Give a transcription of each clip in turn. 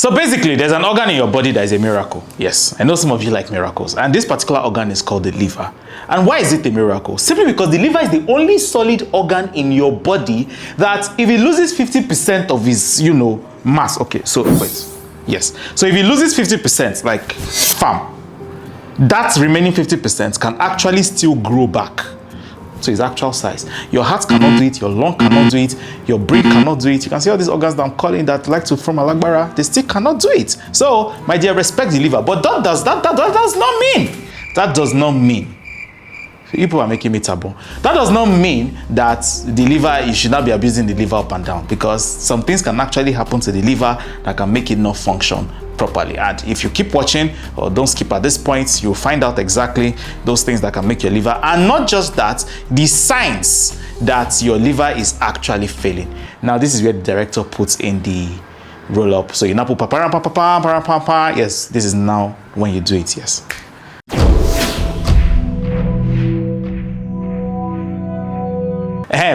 So basically, there's an organ in your body that is a miracle. Yes, I know some of you like miracles. And this particular organ is called the liver. And why is it a miracle? Simply because the liver is the only solid organ in your body that if it loses 50% of its, mass. Okay, so wait. Yes. So if it loses 50%, like farm, that remaining 50% can actually still grow back to its actual size. Your heart cannot do it, your lung cannot do it, your brain cannot do it. You can see all these organs that I'm calling that like to form a lagbara, they still cannot do it. So, my dear, respect the liver. But that does not mean people are making me taboo. That does not mean that the liver, you should not be abusing the liver up and down, because some things can actually happen to the liver that can make it not function properly. And if you keep watching, or don't skip at this point, you'll find out exactly those things that can make your liver, and not just that, the signs that your liver is actually failing. Now, this is where the director puts in the roll up. So you now put pa. Yes, this is now when you do it. Yes.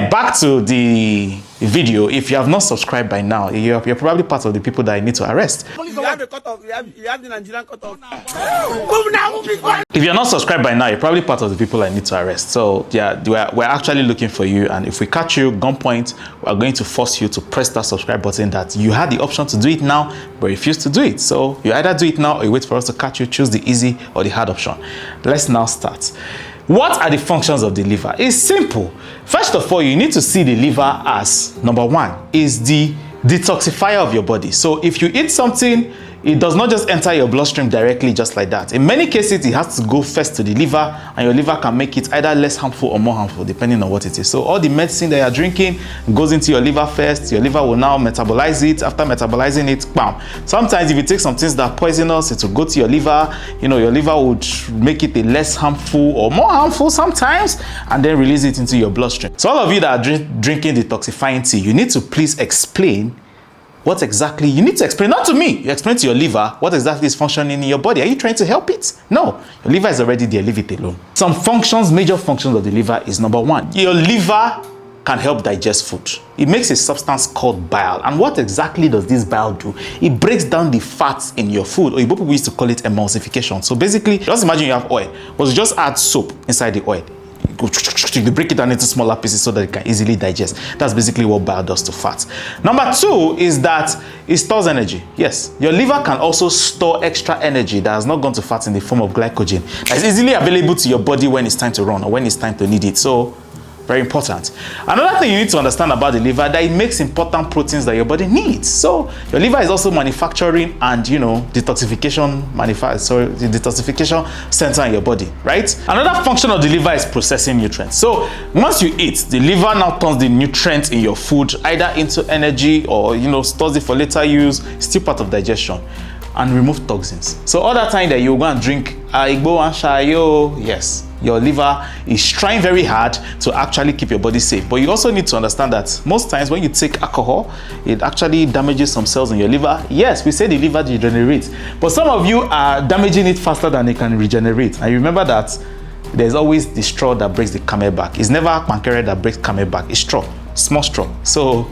Back to the video. If you have not subscribed by now, you're probably part of the people that I need to arrest. You have the Nigerian cutoff. If you're not subscribed by now, you're probably part of the people I need to arrest. So yeah, we're actually looking for you, and if we catch you gunpoint, we're going to force you to press that subscribe button that you had the option to do it now but refuse to do it. So you either do it now or you wait for us to catch you. Choose the easy or the hard option. Let's now start. What are the functions of the liver? It's simple. First of all, you need to see the liver as, number one, is the detoxifier of your body. So if you eat something, it does not just enter your bloodstream directly just like that. In many cases, it has to go first to the liver, and your liver can make it either less harmful or more harmful, depending on what it is. So all the medicine that you're drinking goes into your liver first. Your liver will now metabolize it. After metabolizing it, bam. Sometimes if you take some things that are poisonous, it will go to your liver. Your liver would make it a less harmful or more harmful sometimes, and then release it into your bloodstream. So all of you that are drinking detoxifying tea, you need to please explain what exactly you need to explain, not to me. You explain to your liver what exactly is functioning in your body. Are you trying to help it? No, your liver is already there. Leave it alone. Some functions, major functions of the liver is, number one, your liver can help digest food. It makes a substance called bile. And what exactly does this bile do? It breaks down the fats in your food, or people used to call it emulsification. So basically, just imagine you have oil. Well, you just add soap inside the oil. You break it down into smaller pieces so that it can easily digest. That's basically what bile does to fat. Number two is that it stores energy. Yes, your liver can also store extra energy that has not gone to fat in the form of glycogen. That's easily available to your body when it's time to run or when it's time to need it. So, very important. Another thing you need to understand about the liver, that it makes important proteins that your body needs. So your liver is also manufacturing and detoxification the detoxification center in your body, right? Another function of the liver is processing nutrients. So once you eat, the liver now turns the nutrients in your food either into energy or stores it for later use. It's still part of digestion. And remove toxins. So all that time that you go and drink Igbo and Shayo, yes, your liver is trying very hard to actually keep your body safe. But you also need to understand that most times when you take alcohol, it actually damages some cells in your liver. Yes, we say the liver degenerates, but some of you are damaging it faster than it can regenerate. And you remember that there's always the straw that breaks the camel back. It's never pancreas that breaks camel back. It's straw, small straw. So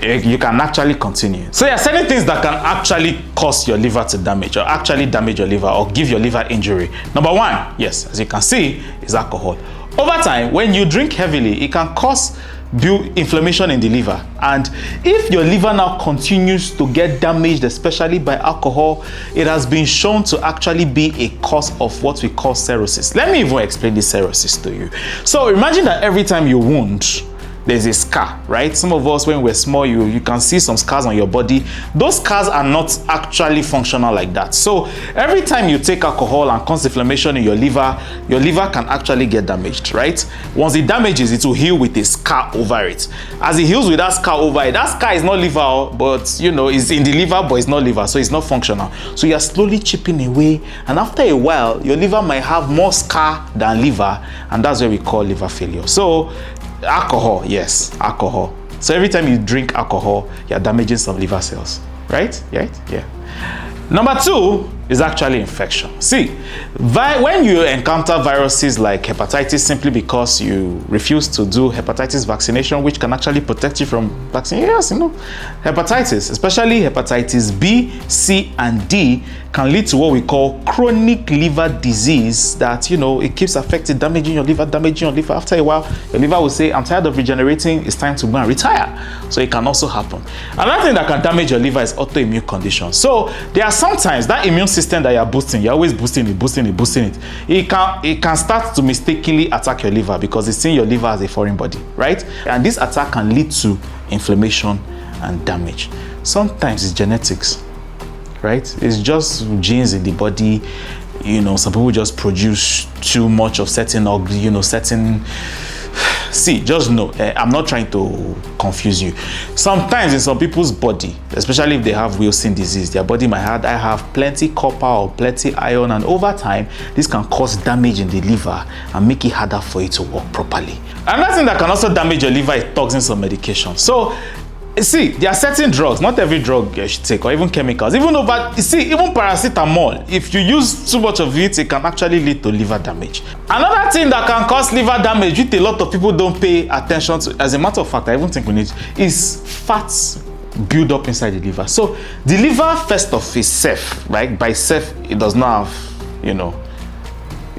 you can actually continue. So there are certain things that can actually cause your liver to damage, or actually damage your liver, or give your liver injury. Number one, yes, as you can see, is alcohol. Over time, when you drink heavily, it can cause inflammation in the liver. And if your liver now continues to get damaged, especially by alcohol, it has been shown to actually be a cause of what we call cirrhosis. Let me even explain this cirrhosis to you. So imagine that every time you wound, there's a scar, right? Some of us, when we're small, you can see some scars on your body. Those scars are not actually functional like that. So every time you take alcohol and cause inflammation in your liver can actually get damaged, right? Once it damages, it will heal with a scar over it. As it heals with that scar over it, that scar is not liver, but it's in the liver, but it's not liver, so it's not functional. So you're slowly chipping away, and after a while, your liver might have more scar than liver, and that's what we call liver failure. So alcohol, yes, alcohol. So every time you drink alcohol, you're damaging some liver cells, right? Yeah. Number 2 is actually infection. See, when you encounter viruses like hepatitis simply because you refuse to do hepatitis vaccination, which can actually protect you from vaccine, yes, hepatitis, especially hepatitis B, C, and D, can lead to what we call chronic liver disease that, it keeps affecting, damaging your liver. After a while, your liver will say, I'm tired of regenerating, it's time to go and retire. So it can also happen. Another thing that can damage your liver is autoimmune conditions. So there are sometimes that immune system that you're boosting, you're always boosting it. It can start to mistakenly attack your liver because it's seeing your liver as a foreign body, right? And this attack can lead to inflammation and damage. Sometimes it's genetics, right? It's just genes in the body. Some people just produce too much of certain, See, just know, I'm not trying to confuse you. Sometimes in some people's body, especially if they have Wilson disease, their body might have plenty copper or plenty iron, and over time, this can cause damage in the liver and make it harder for it to work properly. Another thing that can also damage your liver is toxins or medication. So, see, there are certain drugs, not every drug you should take, or even chemicals. Even paracetamol, if you use too much of it, it can actually lead to liver damage. Another thing that can cause liver damage, which a lot of people don't pay attention to, as a matter of fact, I even think we need, is fats build up inside the liver. So the liver, first of itself, right? By self, it does not have,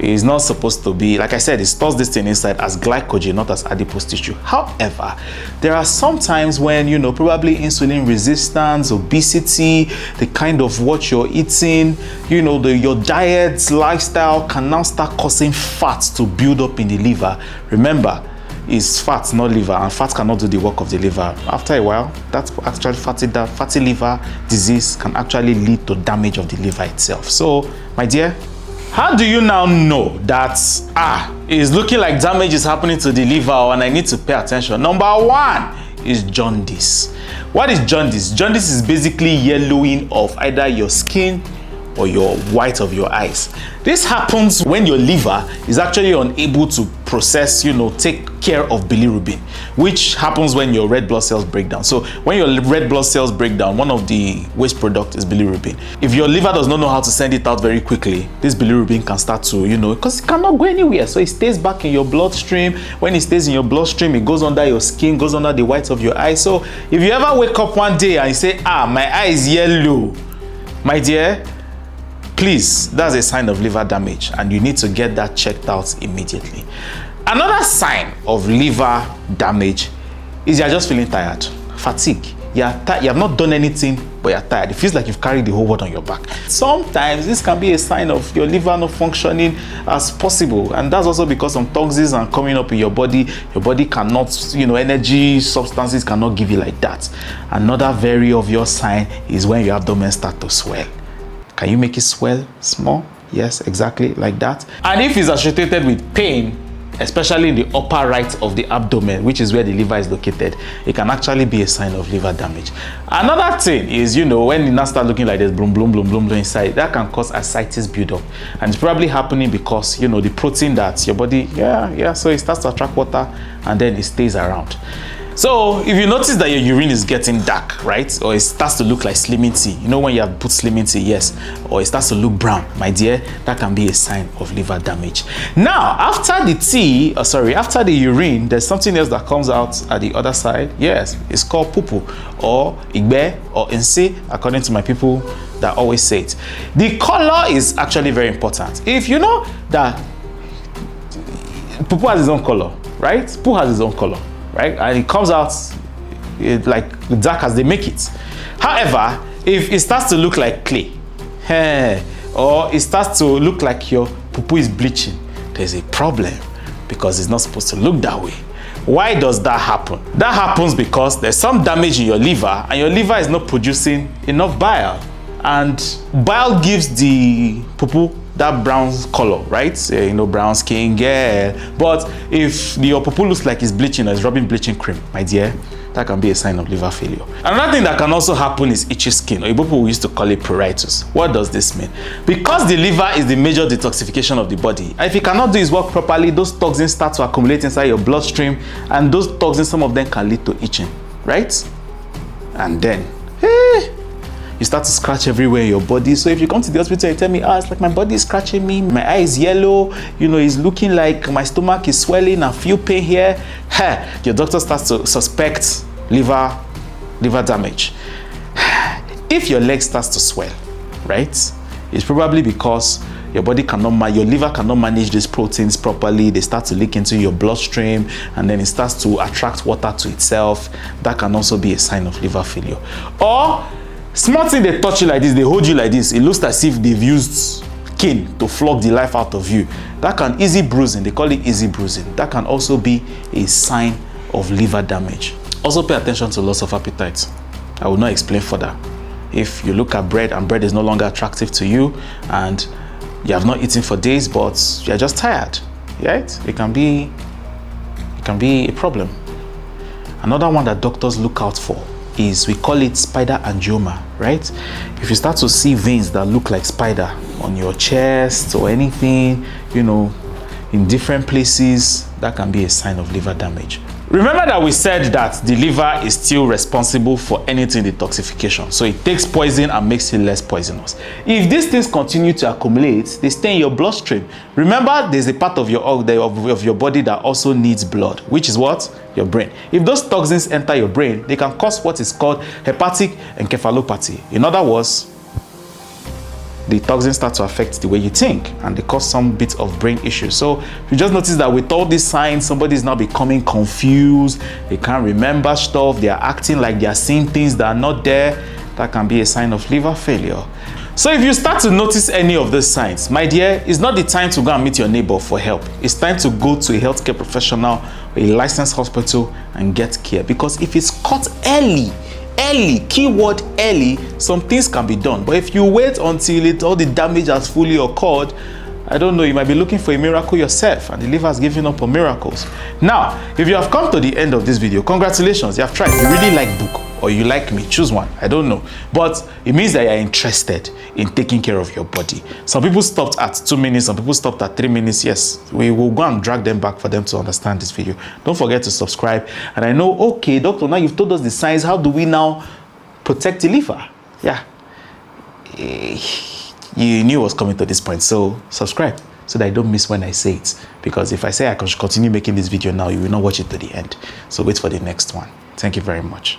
it's not supposed to be, like I said, it stores this thing inside as glycogen, not as adipose tissue. However, there are some times when, probably insulin resistance, obesity, the kind of what you're eating, your diet, lifestyle can now start causing fats to build up in the liver. Remember, it's fat, not liver, and fat cannot do the work of the liver. After a while, that's actually fatty liver disease can actually lead to damage of the liver itself. So, my dear, how do you now know that it's looking like damage is happening to the liver and I need to pay attention? Number 1 is jaundice. What is jaundice? Jaundice is basically yellowing of either your skin or your white of your eyes. This happens when your liver is actually unable to process, take care of bilirubin, which happens when your red blood cells break down. So when your red blood cells break down, one of the waste products is bilirubin. If your liver does not know how to send it out very quickly, this bilirubin can start to, because it cannot go anywhere. So it stays back in your bloodstream. When it stays in your bloodstream, it goes under your skin, goes under the whites of your eyes. So if you ever wake up one day and you say, my eye is yellow, my dear, please, that's a sign of liver damage and you need to get that checked out immediately. Another sign of liver damage is you're just feeling tired, fatigue. You have not done anything, but you're tired. It feels like you've carried the whole world on your back. Sometimes this can be a sign of your liver not functioning as possible, and that's also because some toxins are coming up in your body. Your body cannot, energy substances cannot give you like that. Another very obvious sign is when your abdomen starts to swell. Can you make it swell small? Yes, exactly like that. And if it's associated with pain, especially in the upper right of the abdomen, which is where the liver is located, it can actually be a sign of liver damage. Another thing is, when you now start looking like this, bloom inside, that can cause ascites buildup. And it's probably happening because, the protein that your body, so it starts to attract water and then it stays around. So if you notice that your urine is getting dark, right? Or it starts to look like slimming tea. When you have put slimming tea, yes. Or it starts to look brown, my dear, that can be a sign of liver damage. Now, after the urine, there's something else that comes out at the other side. Yes, it's called poo-poo or igbe or nse, according to my people that always say it. The color is actually very important. If you know that poo-poo has its own color, right? Poo has its own color. Right, and it comes out like dark as they make it. However, if it starts to look like clay, or it starts to look like your poo-poo is bleaching, there's a problem because it's not supposed to look that way. Why does that happen? That happens because there's some damage in your liver and your liver is not producing enough bile, and bile gives the poo-poo that brown color, right? Brown skin girl. But if your poo-poo looks like it's bleaching or it's rubbing bleaching cream, my dear, that can be a sign of liver failure. Another thing that can also happen is itchy skin, or people used to call it pruritus. What does this mean? Because the liver is the major detoxification of the body, and if it cannot do its work properly, those toxins start to accumulate inside your bloodstream, and those toxins, some of them can lead to itching, right? And then, you start to scratch everywhere in your body. So if you come to the hospital and tell me, it's like my body is scratching me, my eye is yellow, it's looking like my stomach is swelling, I feel pain here, your doctor starts to suspect liver damage. If your leg starts to swell, right, it's probably because your liver cannot manage these proteins properly. They start to leak into your bloodstream, and then it starts to attract water to itself. That can also be a sign of liver failure. Or small thing, they touch you like this, they hold you like this, it looks as if they've used cane to flog the life out of you. That can easy bruising, they call it easy bruising. That can also be a sign of liver damage. Also pay attention to loss of appetite. I will not explain further. If you look at bread and bread is no longer attractive to you, and you have not eaten for days, but you're just tired, right? It can be a problem. Another one that doctors look out for is, we call it spider angioma, right? If you start to see veins that look like spider on your chest or anything, in different places, that can be a sign of liver damage. Remember that we said that the liver is still responsible for anything detoxification. So it takes poison and makes it less poisonous. If these things continue to accumulate, they stay in your bloodstream. Remember, there's a part of your body that also needs blood, which is what? Your brain. If those toxins enter your brain, they can cause what is called hepatic encephalopathy. In other words, the toxins start to affect the way you think, and they cause some bit of brain issues. So you just notice that with all these signs, somebody is now becoming confused, they can't remember stuff, they are acting like they are seeing things that are not there. That can be a sign of liver failure. So if you start to notice any of these signs, my dear, it's not the time to go and meet your neighbor for help. It's time to go to a healthcare professional or a licensed hospital and get care. Because if it's caught early, keyword early, some things can be done. But if you wait until all the damage has fully occurred, I don't know, you might be looking for a miracle yourself, and the liver has given up on miracles. Now, if you have come to the end of this video, congratulations, you have tried. You really like book, or you like me, choose one, I don't know. But it means that you're interested in taking care of your body. Some people stopped at 2 minutes, some people stopped at 3 minutes. Yes, we will go and drag them back for them to understand this video. Don't forget to subscribe. And I know, okay, doctor, now you've told us the signs, how do we now protect the liver? Yeah. You knew it was coming to this point, so subscribe so that I don't miss when I say it. Because if I say I can continue making this video now, you will not watch it to the end. So wait for the next one. Thank you very much.